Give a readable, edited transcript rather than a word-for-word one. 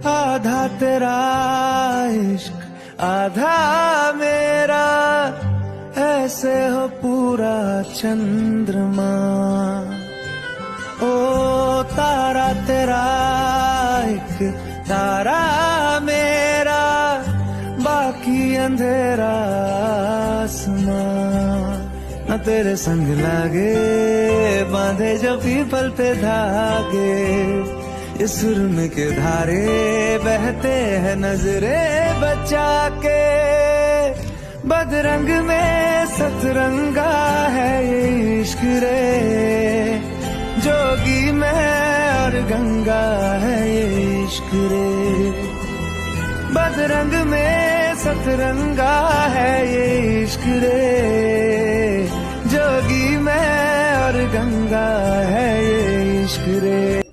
आधा तेरा इश्क आधा मेरा, ऐसे हो पूरा चंद्रमा। ओ तारा तेरा एक तारा मेरा, बाकी अंधेरा आसमां। न तेरे संग लागे बांधे जो पीपल पे धागे, ये सुरम के धारे बहते हैं नजरे बचा के। बदरंग में सतरंगा है ये इश्क रे, जोगी मैं और गंगा है ये इश्क रे। बदरंग में सतरंगा है ये इश्क रे, जोगी मैं और गंगा है ये इश्क रे।